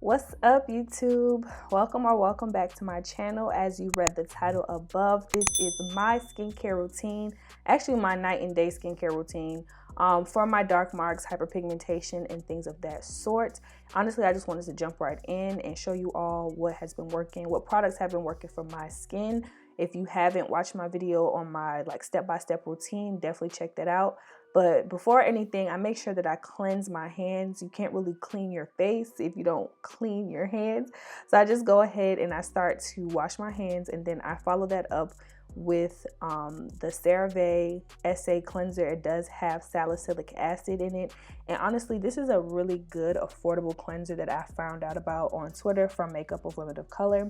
What's up, YouTube? Welcome back to my channel. As you read the title above, this is my skincare routine, actually my night and day skincare routine for my dark marks, hyperpigmentation, and things of that sort. Honestly, I just wanted to jump right in and show you all what has been working, what products have been working for my skin. If you haven't watched my video on my step-by-step routine, definitely check that out. But before anything, I make sure that I cleanse my hands. You can't really clean your face if you don't clean your hands. So I just go ahead and I start to wash my hands, and then I follow that up with the CeraVe SA cleanser. It does have salicylic acid in it. And honestly, this is a really good, affordable cleanser that I found out about on Twitter from Makeup of Women of Color.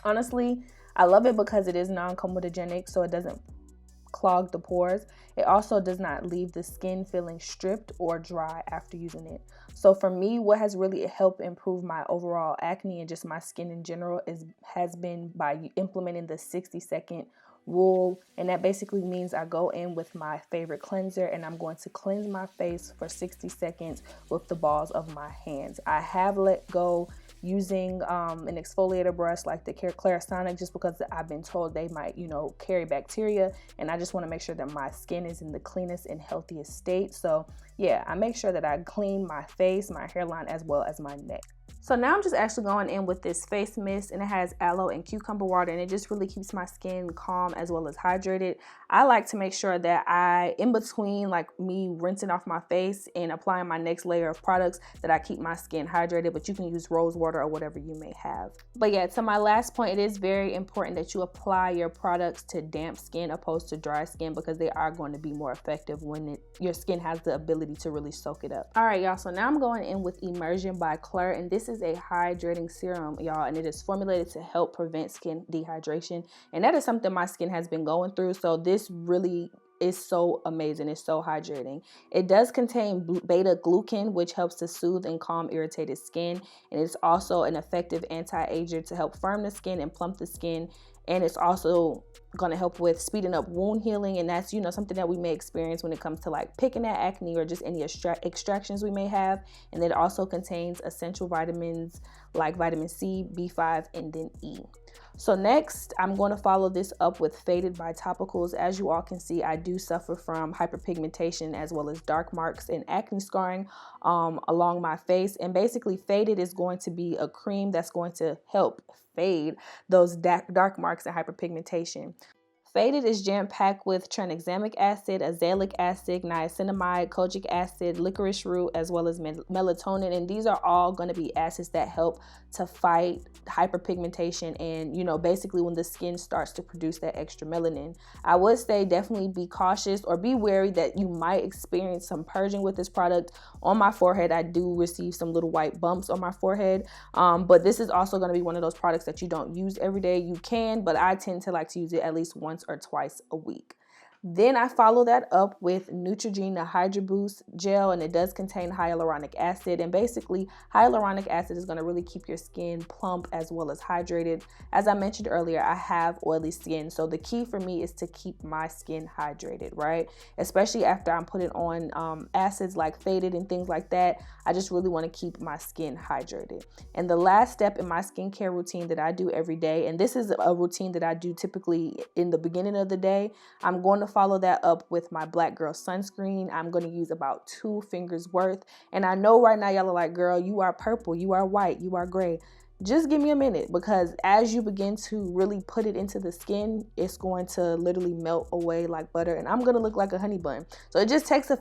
Honestly, I love it because it is non-comedogenic, so it doesn't clog the pores. It also does not leave the skin feeling stripped or dry after using it. So for me, what has really helped improve my overall acne and just my skin in general has been by implementing the 60-second rule. And that basically means I go in with my favorite cleanser and I'm going to cleanse my face for 60 seconds with the balls of my hands. I have let go using an exfoliator brush like the Clarisonic, just because I've been told they might, carry bacteria, and I just want to make sure that my skin is in the cleanest and healthiest state. So yeah, I make sure that I clean my face, my hairline, as well as my neck. So now I'm just actually going in with this face mist, and it has aloe and cucumber water, and it just really keeps my skin calm as well as hydrated. I like to make sure that in between like me rinsing off my face and applying my next layer of products, that I keep my skin hydrated, but you can use rose water or whatever you may have. But yeah, to my last point, it is very important that you apply your products to damp skin opposed to dry skin, because they are going to be more effective when your skin has the ability to really soak it up. All right, y'all, so now I'm going in with Immersion by Claire, and this is a hydrating serum, y'all, and it is formulated to help prevent skin dehydration, and that is something my skin has been going through. So this really is so amazing. It's so hydrating. It does contain beta glucan, which helps to soothe and calm irritated skin, and it's also an effective anti-ager to help firm the skin and plump the skin. And it's also going to help with speeding up wound healing, and that's something that we may experience when it comes to like picking at acne or just any extractions we may have. And it also contains essential vitamins like vitamin C, B5, and then E. So next, I'm going to follow this up with Faded by Topicals. As you all can see, I do suffer from hyperpigmentation as well as dark marks and acne scarring along my face. And basically, Faded is going to be a cream that's going to help fade those dark marks and hyperpigmentation. Faded is jam-packed with tranexamic acid, azelaic acid, niacinamide, kojic acid, licorice root, as well as melatonin. And these are all going to be acids that help to fight hyperpigmentation and, basically when the skin starts to produce that extra melanin. I would say definitely be cautious or be wary that you might experience some purging with this product. On my forehead, I do receive some little white bumps on my forehead, but this is also going to be one of those products that you don't use every day. You can, but I tend to like to use it at least once or twice a week. Then I follow that up with Neutrogena Hydra Boost Gel, and it does contain hyaluronic acid. And basically, hyaluronic acid is going to really keep your skin plump as well as hydrated. As I mentioned earlier, I have oily skin, so the key for me is to keep my skin hydrated, right? Especially after I'm putting on acids like Faded and things like that. I just really want to keep my skin hydrated. And the last step in my skincare routine that I do every day, and this is a routine that I do typically in the beginning of the day, I'm going to follow that up with my Black Girl sunscreen. I'm going to use about 2 fingers worth. And I know right now y'all are like, girl, you are purple, you are white, you are gray. Just give me a minute, because as you begin to really put it into the skin, it's going to literally melt away like butter, and I'm going to look like a honey bun. So it just takes a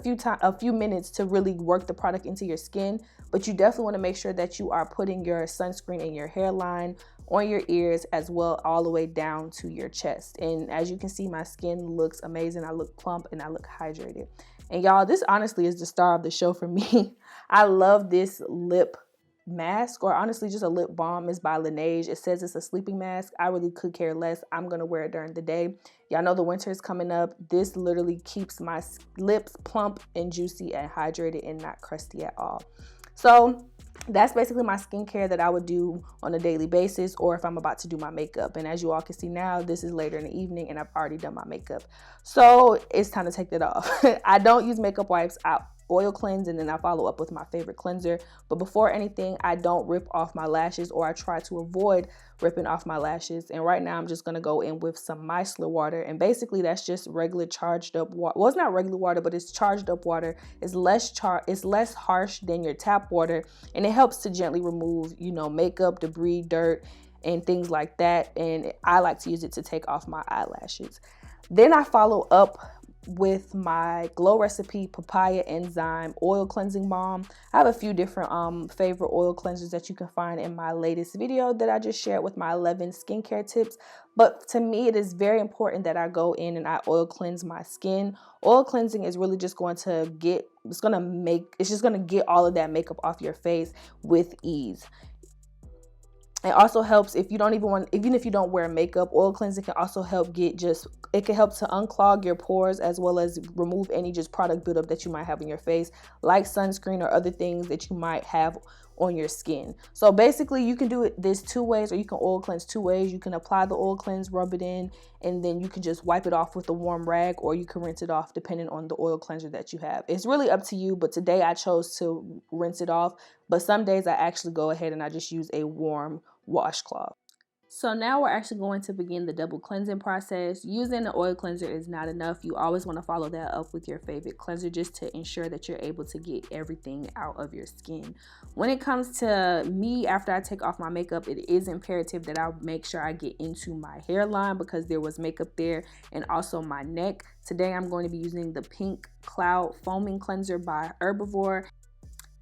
few minutes to really work the product into your skin, but you definitely want to make sure that you are putting your sunscreen in your hairline, on your ears, as well all the way down to your chest. And as you can see, my skin looks amazing. I look plump and I look hydrated. And y'all, this honestly is the star of the show for me. I love this lip mask, or honestly just a lip balm. Is by Laneige. It says it's a sleeping mask. I really could care less. I'm gonna wear it during the day. Y'all know the winter is coming up. This literally keeps my lips plump and juicy and hydrated and not crusty at all. So that's basically my skincare that I would do on a daily basis, or if I'm about to do my makeup. And as you all can see now, this is later in the evening and I've already done my makeup, so it's time to take that off. I don't use makeup wipes. I oil cleanse, and then I follow up with my favorite cleanser. But before anything, I don't rip off my lashes, or I try to avoid ripping off my lashes. And right now I'm just going to go in with some micellar water, and basically that's just regular charged up water. Well, it's not regular water, but it's charged up water. It's less harsh than your tap water, and it helps to gently remove, you know, makeup, debris, dirt, and things like that. And I like to use it to take off my eyelashes. Then I follow up with my Glow Recipe Papaya Enzyme Oil Cleansing Balm. I have a few different favorite oil cleansers that you can find in my latest video that I just shared with my 11 skincare tips. But to me, it is very important that I go in and I oil cleanse my skin. Oil cleansing is really just going to get, it's just going to get all of that makeup off your face with ease. It also helps if you don't even if you don't wear makeup. Oil cleansing can also help it can help to unclog your pores, as well as remove any just product buildup that you might have in your face, like sunscreen or other things that you might have on your skin. So basically you can do this 2 ways, or you can oil cleanse 2 ways. You can apply the oil cleanse, rub it in, and then you can just wipe it off with a warm rag, or you can rinse it off depending on the oil cleanser that you have. It's really up to you, but today I chose to rinse it off. But some days I actually go ahead and I just use a warm washcloth. So now we're actually going to begin the double cleansing process. Using the oil cleanser is not enough. You always want to follow that up with your favorite cleanser, just to ensure that you're able to get everything out of your skin. When it comes to me, after I take off my makeup, it is imperative that I make sure I get into my hairline, because there was makeup there, and also my neck. Today I'm going to be using the Pink Cloud Foaming Cleanser by Herbivore.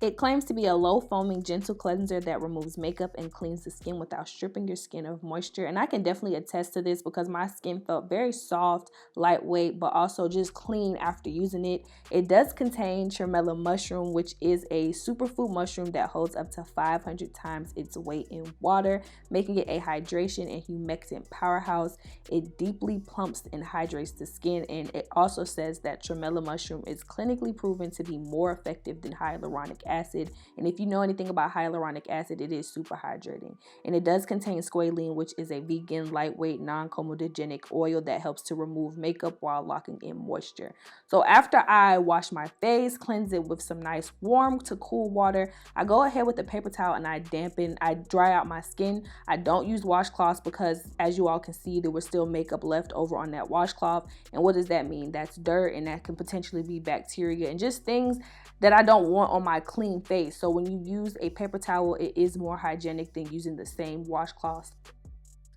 It claims to be a low foaming gentle cleanser that removes makeup and cleans the skin without stripping your skin of moisture. And I can definitely attest to this, because my skin felt very soft, lightweight, but also just clean after using it. It does contain tremella mushroom, which is a superfood mushroom that holds up to 500 times its weight in water, making it a hydration and humectant powerhouse. It deeply plumps and hydrates the skin, and it also says that tremella mushroom is clinically proven to be more effective than hyaluronic acid. And if you know anything about hyaluronic acid, it is super hydrating. And it does contain squalene, which is a vegan, lightweight, non-comedogenic oil that helps to remove makeup while locking in moisture. So after I wash my face, cleanse it with some nice warm to cool water, I go ahead with a paper towel and I dry out my skin. I don't use washcloths, because as you all can see, there was still makeup left over on that washcloth. And what does that mean? That's dirt, and that can potentially be bacteria and just things that I don't want on my clean face. So when you use a paper towel, it is more hygienic than using the same washcloth.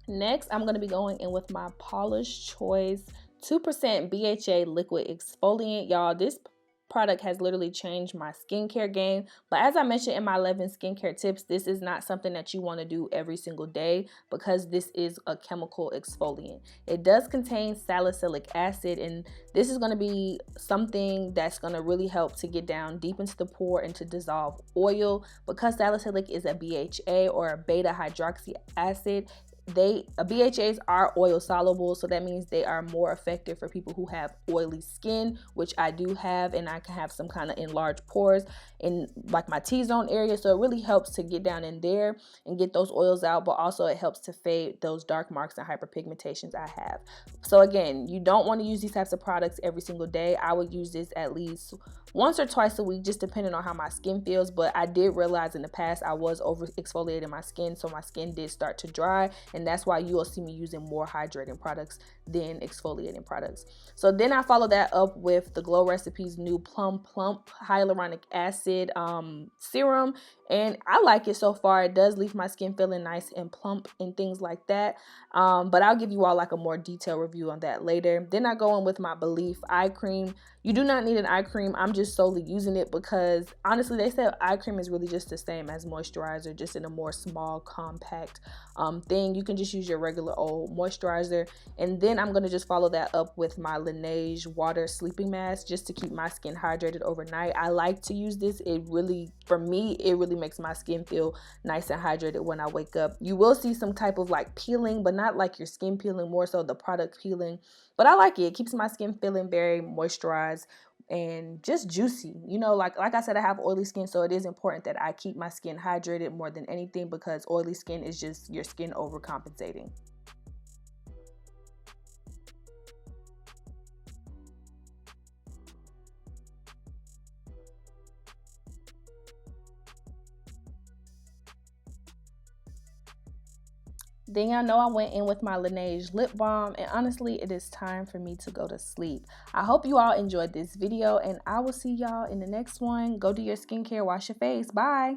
Next, I'm going to be going in with my Paula's Choice 2% BHA liquid exfoliant. Y'all, this product has literally changed my skincare game. But as I mentioned in my 11 skincare tips, this is not something that you want to do every single day, because this is a chemical exfoliant. It does contain salicylic acid, and this is going to be something that's going to really help to get down deep into the pore and to dissolve oil. Because salicylic is a BHA, or a beta hydroxy acid, BHAs are oil soluble, so that means they are more effective for people who have oily skin, which I do have, and I can have some kind of enlarged pores in like my T-zone area. So it really helps to get down in there and get those oils out, but also it helps to fade those dark marks and hyperpigmentations I have. So again, you don't want to use these types of products every single day. I would use this at least once or twice a week, just depending on how my skin feels. But I did realize in the past I was over exfoliating my skin, so my skin did start to dry, and that's why you will see me using more hydrating products than exfoliating products. So then I follow that up with the Glow Recipes new Plump hyaluronic acid serum, and I like it so far. It does leave my skin feeling nice and plump and things like that, but I'll give you all like a more detailed review on that later. Then I go in with my Belief eye cream. You do not need an eye cream. I'm just solely using it because honestly, they said eye cream is really just the same as moisturizer, just in a more small, compact thing. You can just use your regular old moisturizer. And then I'm going to just follow that up with my Laneige water sleeping mask, just to keep my skin hydrated overnight. I like to use this. For me, it really makes my skin feel nice and hydrated when I wake up. You will see some type of like peeling, but not like your skin peeling, more so the product peeling. But I like it. It keeps my skin feeling very moisturized and just juicy. You know, like I said, I have oily skin, so it is important that I keep my skin hydrated more than anything, because oily skin is just your skin overcompensating. Then y'all know I went in with my Laneige lip balm, and honestly, it is time for me to go to sleep. I hope you all enjoyed this video, and I will see y'all in the next one. Go do your skincare, wash your face. Bye.